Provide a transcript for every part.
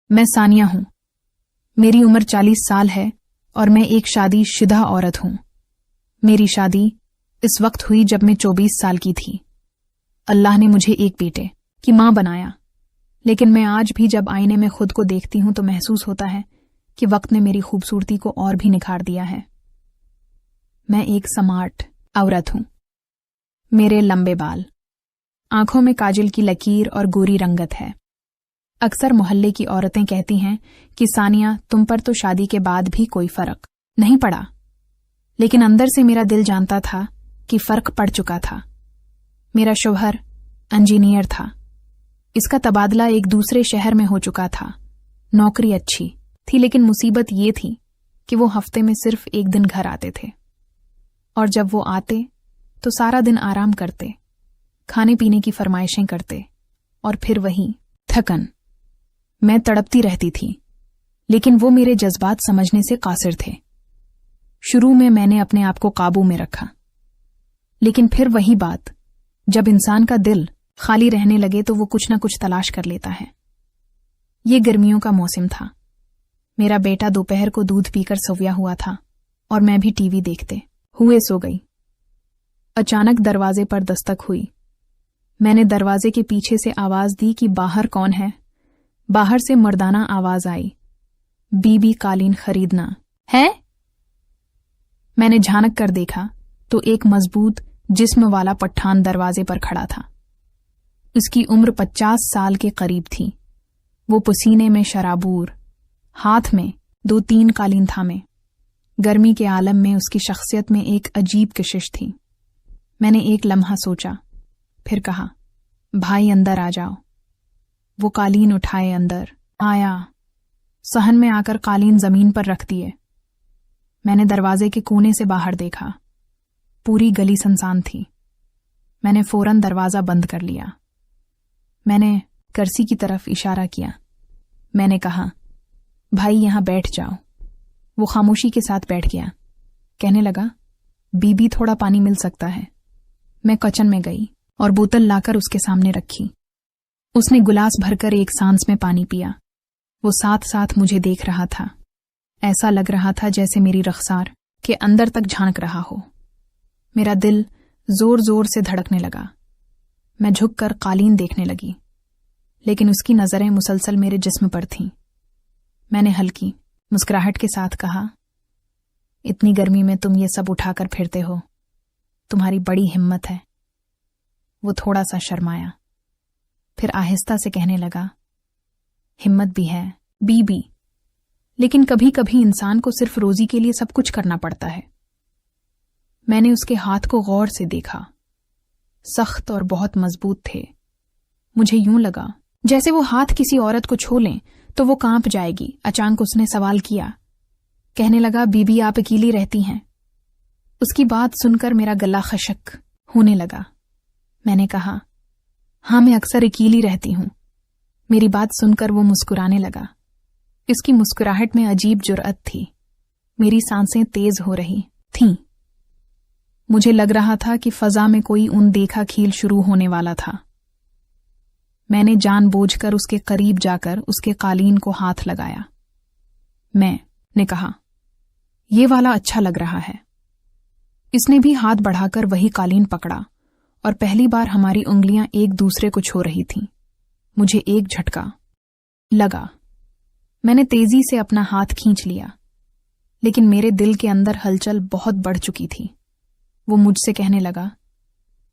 मैं सानिया हूं। मेरी उम्र 40 साल है और मैं एक शादीशुदा औरत हूं। मेरी शादी इस वक्त हुई जब मैं 24 साल की थी। अल्लाह ने मुझे एक बेटे की मां बनाया, लेकिन मैं आज भी जब आईने में खुद को देखती हूं तो महसूस होता है कि वक्त ने मेरी खूबसूरती को और भी निखार दिया है। मैं एक स्मार्ट औरत हूं। मेरे लंबे बाल, आंखों में काजल की लकीर और गोरी रंगत है। अक्सर मोहल्ले की औरतें कहती हैं कि सानिया, तुम पर तो शादी के बाद भी कोई फर्क नहीं पड़ा, लेकिन अंदर से मेरा दिल जानता था कि फर्क पड़ चुका था। मेरा शौहर इंजीनियर था। इसका तबादला एक दूसरे शहर में हो चुका था। नौकरी अच्छी थी, लेकिन मुसीबत ये थी कि वो हफ्ते में सिर्फ एक दिन घर आते थे, और जब वो आते तो सारा दिन आराम करते, खाने पीने की फरमाइशें करते और फिर वही थकन। मैं तड़पती रहती थी, लेकिन वो मेरे जज्बात समझने से कासिर थे। शुरू में मैंने अपने आप को काबू में रखा, लेकिन फिर वही बात, जब इंसान का दिल खाली रहने लगे तो वो कुछ ना कुछ तलाश कर लेता है। ये गर्मियों का मौसम था। मेरा बेटा दोपहर को दूध पीकर सोया हुआ था और मैं भी टीवी देखते हुए सो गई। अचानक दरवाजे पर दस्तक हुई। मैंने दरवाजे के पीछे से आवाज दी कि बाहर कौन है। बाहर से मर्दाना आवाज आई, बीबी कालीन खरीदना है। मैंने झांक कर देखा तो एक मजबूत जिस्म वाला पठान दरवाजे पर खड़ा था। उसकी उम्र 50 साल के करीब थी। वो पसीने में शराबूर, हाथ में 2-3 कालीन थामे। गर्मी के आलम में उसकी शख्सियत में एक अजीब कशिश थी। मैंने एक लम्हा सोचा, फिर कहा, भाई अंदर आ जाओ। वो कालीन उठाए अंदर आया। सहन में आकर कालीन जमीन पर रख दिए। मैंने दरवाजे के कोने से बाहर देखा। पूरी गली सुनसान थी। मैंने फौरन दरवाजा बंद कर लिया। मैंने कुर्सी की तरफ इशारा किया। मैंने कहा, भाई यहां बैठ जाओ। वो खामोशी के साथ बैठ गया। कहने लगा, बीबी थोड़ा पानी मिल सकता है। मैं किचन में गई और बोतल लाकर उसके सामने रखी। उसने गिलास भरकर एक सांस में पानी पिया। वो साथ साथ मुझे देख रहा था। ऐसा लग रहा था जैसे मेरी रख्सार के अंदर तक झांक रहा हो। मेरा दिल जोर जोर से धड़कने लगा। मैं झुककर कालीन देखने लगी, लेकिन उसकी नजरें मुसलसल मेरे जिस्म पर थीं। मैंने हल्की मुस्कुराहट के साथ कहा, इतनी गर्मी में तुम ये सब उठाकर फिरते हो, तुम्हारी बड़ी हिम्मत है। वो थोड़ा सा शर्माया, फिर आहिस्ता से कहने लगा, हिम्मत भी है बीबी, लेकिन कभी कभी इंसान को सिर्फ रोजी के लिए सब कुछ करना पड़ता है। मैंने उसके हाथ को गौर से देखा। सख्त और बहुत मजबूत थे। मुझे यूं लगा जैसे वो हाथ किसी औरत को छू लें तो वो कांप जाएगी। अचानक उसने सवाल किया। कहने लगा, बीबी आप अकेली रहती हैं? उसकी बात सुनकर मेरा गला खशक होने लगा। मैंने कहा, हाँ मैं अक्सर अकेली रहती हूं। मेरी बात सुनकर वो मुस्कुराने लगा। इसकी मुस्कुराहट में अजीब जुर्अत थी। मेरी सांसें तेज हो रही थीं। मुझे लग रहा था कि फजा में कोई अनदेखा खेल शुरू होने वाला था। मैंने जानबूझकर उसके करीब जाकर उसके कालीन को हाथ लगाया। मैंने कहा, ये वाला अच्छा लग रहा है। इसने भी हाथ बढ़ाकर वही कालीन पकड़ा और पहली बार हमारी उंगलियां एक दूसरे को छू रही थीं। मुझे एक झटका लगा। मैंने तेजी से अपना हाथ खींच लिया, लेकिन मेरे दिल के अंदर हलचल बहुत बढ़ चुकी थी। वो मुझसे कहने लगा,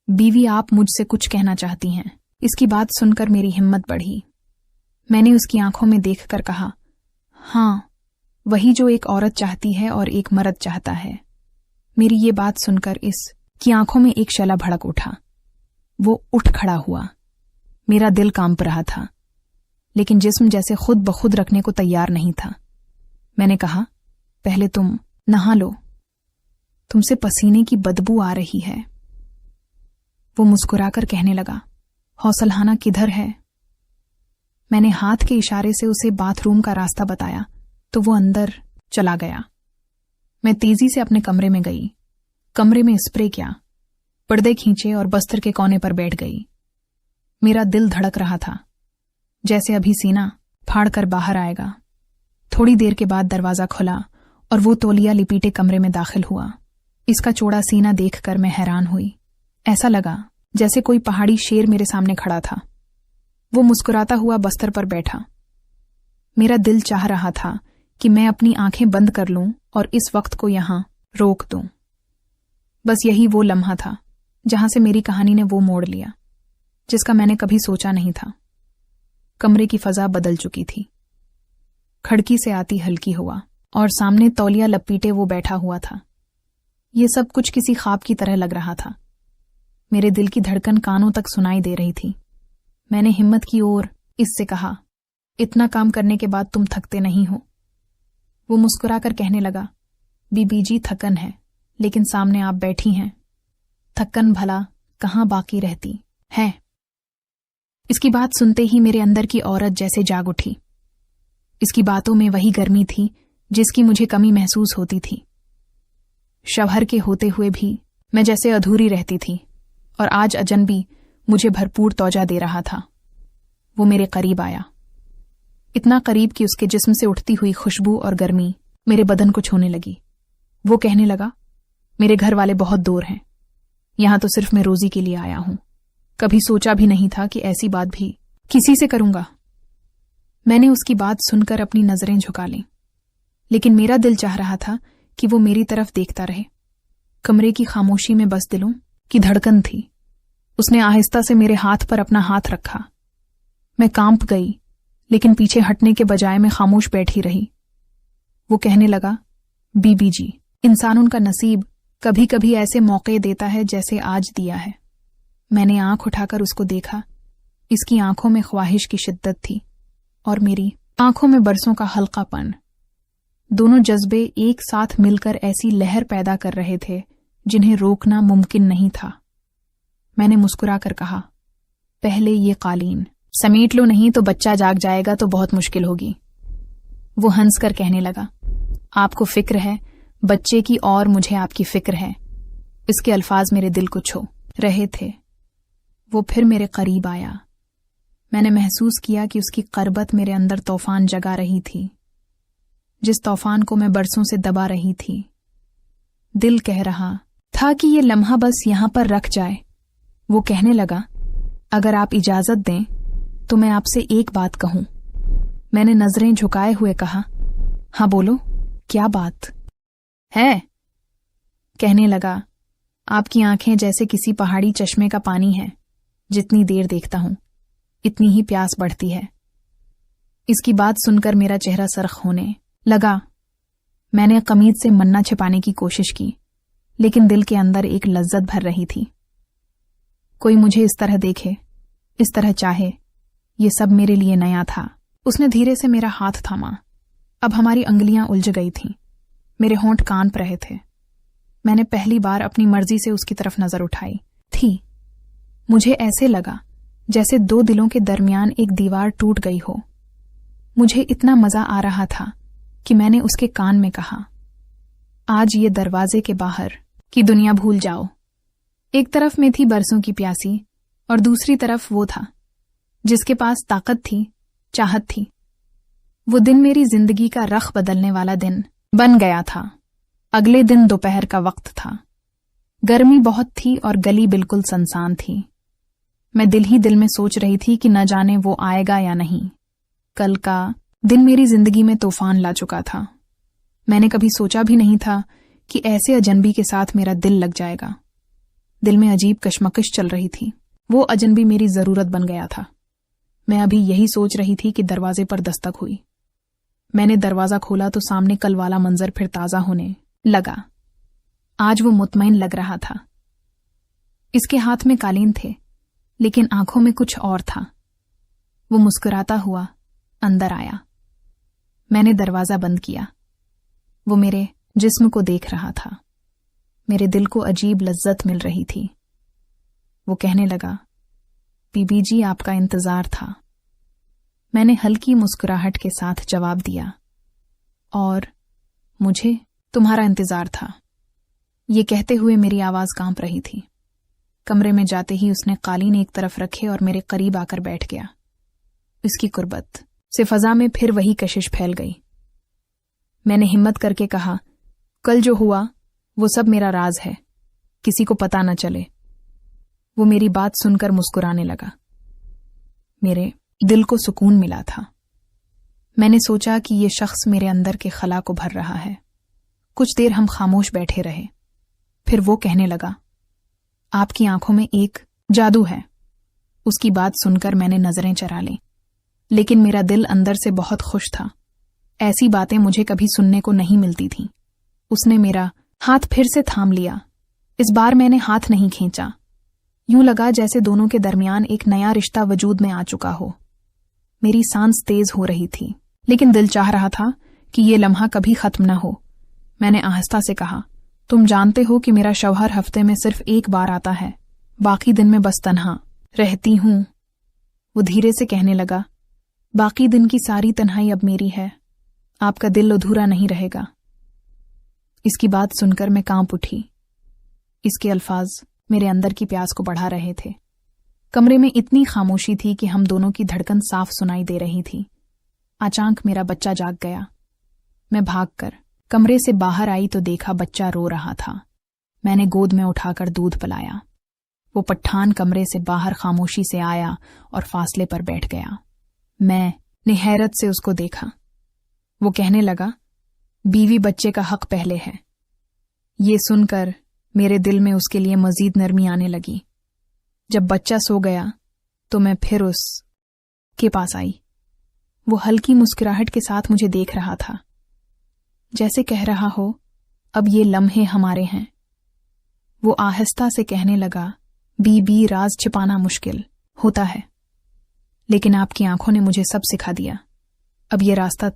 बीवी आप मुझसे कुछ कहना चाहती हैं? इसकी बात सुनकर मेरी हिम्मत बढ़ी। मैंने उसकी आंखों में देखकर कहा, हाँ, वही जो एक औरत चाहती है और एक मर्द चाहता है। मेरी ये बात सुनकर इसकी आंखों में एक शला भड़क उठा। वो उठ खड़ा हुआ। मेरा दिल कांप रहा था, लेकिन जिस्म जैसे खुद ब खुद रखने को तैयार नहीं था। मैंने कहा, पहले तुम नहा लो, तुमसे पसीने की बदबू आ रही है। वो मुस्कुराकर कहने लगा, हौसलखाना किधर है? मैंने हाथ के इशारे से उसे बाथरूम का रास्ता बताया तो वो अंदर चला गया। मैं तेजी से अपने कमरे में गई। कमरे में स्प्रे किया, पर्दे खींचे और बस्तर के कोने पर बैठ गई। मेरा दिल धड़क रहा था, जैसे अभी सीना फाड़ कर बाहर आएगा। थोड़ी देर के बाद दरवाजा खुला और वो तौलिया लिपीटे कमरे में दाखिल हुआ। इसका चौड़ा सीना देखकर मैं हैरान हुई। ऐसा लगा जैसे कोई पहाड़ी शेर मेरे सामने खड़ा था। वो मुस्कुराता हुआ बस्तर पर बैठा। मेरा दिल चाह रहा था कि मैं अपनी आंखें बंद कर लूं और इस वक्त को यहां रोक दूं। बस यही वो लम्हा था जहां से मेरी कहानी ने वो मोड़ लिया जिसका मैंने कभी सोचा नहीं था। कमरे की फजा बदल चुकी थी। खिड़की से आती हल्की हवा और सामने तौलिया लपेटे वो बैठा हुआ था। ये सब कुछ किसी ख्वाब की तरह लग रहा था। मेरे दिल की धड़कन कानों तक सुनाई दे रही थी। मैंने हिम्मत की और इससे कहा, इतना काम करने के बाद तुम थकते नहीं हो? वो मुस्कुराकर कहने लगा, बीबी जी थकन है, लेकिन सामने आप बैठी हैं। थकन भला कहाँ बाकी रहती है। इसकी बात सुनते ही मेरे अंदर की औरत जैसे जाग उठी। इसकी बातों में वही गर्मी थी जिसकी मुझे कमी महसूस होती थी। शवहर के होते हुए भी मैं जैसे अधूरी रहती थी और आज अजनबी मुझे भरपूर तौजा दे रहा था। वो मेरे करीब आया, इतना करीब कि उसके जिस्म से उठती हुई खुशबू और गर्मी मेरे बदन को छूने लगी। वो कहने लगा, मेरे घर वाले बहुत दूर हैं, यहां तो सिर्फ मैं रोजी के लिए आया हूं। कभी सोचा भी नहीं था कि ऐसी बात भी किसी से करूंगा। मैंने उसकी बात सुनकर अपनी नजरें झुका लीं, लेकिन मेरा दिल चाह रहा था कि वो मेरी तरफ देखता रहे। कमरे की खामोशी में बस दिलों की धड़कन थी। उसने आहिस्ता से मेरे हाथ पर अपना हाथ रखा। मैं कांप गई, लेकिन पीछे हटने के बजाय मैं खामोश बैठी रही। वो कहने लगा, बीबी जी, इंसानों का नसीब कभी कभी ऐसे मौके देता है जैसे आज दिया है। मैंने आंख उठाकर उसको देखा। इसकी आंखों में ख्वाहिश की शिद्दत थी और मेरी आंखों में बरसों का हल्कापन। दोनों जज्बे एक साथ मिलकर ऐसी लहर पैदा कर रहे थे जिन्हें रोकना मुमकिन नहीं था। मैंने मुस्कुराकर कहा, पहले ये कालीन समेट लो, नहीं तो बच्चा जाग जाएगा तो बहुत मुश्किल होगी। वो हंसकर कहने लगा, आपको फिक्र है बच्चे की और मुझे आपकी फिक्र है। इसके अल्फाज मेरे दिल को छू रहे थे। वो फिर मेरे करीब आया। मैंने महसूस किया कि उसकी करबत मेरे अंदर तूफान जगा रही थी, जिस तूफान को मैं बरसों से दबा रही थी। दिल कह रहा था कि ये लम्हा बस यहां पर रख जाए। वो कहने लगा, अगर आप इजाजत दें तो मैं आपसे एक बात कहूं। मैंने नजरें झुकाए हुए कहा, हाँ बोलो, क्या बात है? कहने लगा, आपकी आंखें जैसे किसी पहाड़ी चश्मे का पानी है। जितनी देर देखता हूं इतनी ही प्यास बढ़ती है। इसकी बात सुनकर मेरा चेहरा सरख होने लगा। मैंने कमीज से मन्ना छिपाने की कोशिश की, लेकिन दिल के अंदर एक लज्जत भर रही थी। कोई मुझे इस तरह देखे, इस तरह चाहे, ये सब मेरे लिए नया था। उसने धीरे से मेरा हाथ थामा। अब हमारी अंगुलियां उलझ गई थीं। मेरे होंठ कांप रहे थे। मैंने पहली बार अपनी मर्जी से उसकी तरफ नजर उठाई थी। मुझे ऐसे लगा जैसे दो दिलों के दरमियान एक दीवार टूट गई हो। मुझे इतना मजा आ रहा था कि मैंने उसके कान में कहा, आज ये दरवाजे के बाहर की दुनिया भूल जाओ। एक तरफ में थी बरसों की प्यासी और दूसरी तरफ वो था जिसके पास ताकत थी, चाहत थी। वो दिन मेरी जिंदगी का रख बदलने वाला दिन बन गया था। अगले दिन दोपहर का वक्त था। गर्मी बहुत थी और गली बिल्कुल सुनसान थी। मैं दिल ही दिल में सोच रही थी कि न जाने वो आएगा या नहीं। कल का दिन मेरी जिंदगी में तूफान ला चुका था। मैंने कभी सोचा भी नहीं था कि ऐसे अजनबी के साथ मेरा दिल लग जाएगा। दिल में अजीब कशमकश चल रही थी। वो अजनबी मेरी जरूरत बन गया था। मैं अभी यही सोच रही थी कि दरवाजे पर दस्तक हुई। मैंने दरवाजा खोला तो सामने कल वाला मंजर फिर ताजा होने लगा। आज वो मुतमईन लग रहा था। इसके हाथ में कालीन थे, लेकिन आंखों में कुछ और था। वो मुस्कुराता हुआ अंदर आया। मैंने दरवाजा बंद किया। वो मेरे जिस्म को देख रहा था। मेरे दिल को अजीब लज्जत मिल रही थी। वो कहने लगा, बीबी जी, आपका इंतजार था। मैंने हल्की मुस्कुराहट के साथ जवाब दिया, और मुझे तुम्हारा इंतजार था। ये कहते हुए मेरी आवाज कांप रही थी। कमरे में जाते ही उसने कालीन एक तरफ रखे और मेरे करीब आकर बैठ गया। उसकी कुर्बत से फजा में फिर वही कशिश फैल गई। मैंने हिम्मत करके कहा, कल जो हुआ वो सब मेरा राज है, किसी को पता न चले। वो मेरी बात सुनकर मुस्कुराने लगा। मेरे दिल को सुकून मिला था। मैंने सोचा कि ये शख्स मेरे अंदर के खला को भर रहा है। कुछ देर हम खामोश बैठे रहे। फिर वो कहने लगा, आपकी आंखों में एक जादू है। उसकी बात सुनकर मैंने नजरें चरा लीं, लेकिन मेरा दिल अंदर से बहुत खुश था। ऐसी बातें मुझे कभी सुनने को नहीं मिलती थीं। उसने मेरा हाथ फिर से थाम लिया। इस बार मैंने हाथ नहीं खींचा। यूं लगा जैसे दोनों के दरमियान एक नया रिश्ता वजूद में आ चुका हो। मेरी सांस तेज हो रही थी, लेकिन दिल चाह रहा था कि ये लम्हा कभी खत्म न हो। मैंने आहिस्ता से कहा, तुम जानते हो कि मेरा शौहर हफ्ते में सिर्फ एक बार आता है, बाकी दिन में बस तन्हा रहती हूं। वो धीरे से कहने लगा, बाकी दिन की सारी तन्हाई अब मेरी है, आपका दिल अधूरा नहीं रहेगा। इसकी बात सुनकर मैं कांप उठी। इसके अल्फाज मेरे अंदर की प्यास को बढ़ा रहे थे। कमरे में इतनी खामोशी थी कि हम दोनों की धड़कन साफ सुनाई दे रही थी। अचानक मेरा बच्चा जाग गया। मैं भागकर कमरे से बाहर आई तो देखा बच्चा रो रहा था। मैंने गोद में उठाकर दूध पिलाया। वो पठान कमरे से बाहर खामोशी से आया और फासले पर बैठ गया। मैंने हैरत से उसको देखा। वो कहने लगा, बीवी बच्चे का हक पहले है। ये सुनकर मेरे दिल में उसके लिए मजीद नरमी आने लगी। जब बच्चा सो गया तो मैं फिर उसके पास आई। वो हल्की मुस्कुराहट के साथ मुझे देख रहा था, जैसे कह रहा हो, अब ये लम्हे हमारे हैं। वो आहिस्ता से कहने लगा, बीबी राज छिपाना मुश्किल होता है, लेकिन आपकी आंखों ने मुझे सब सिखा दिया। अब ये रास्ता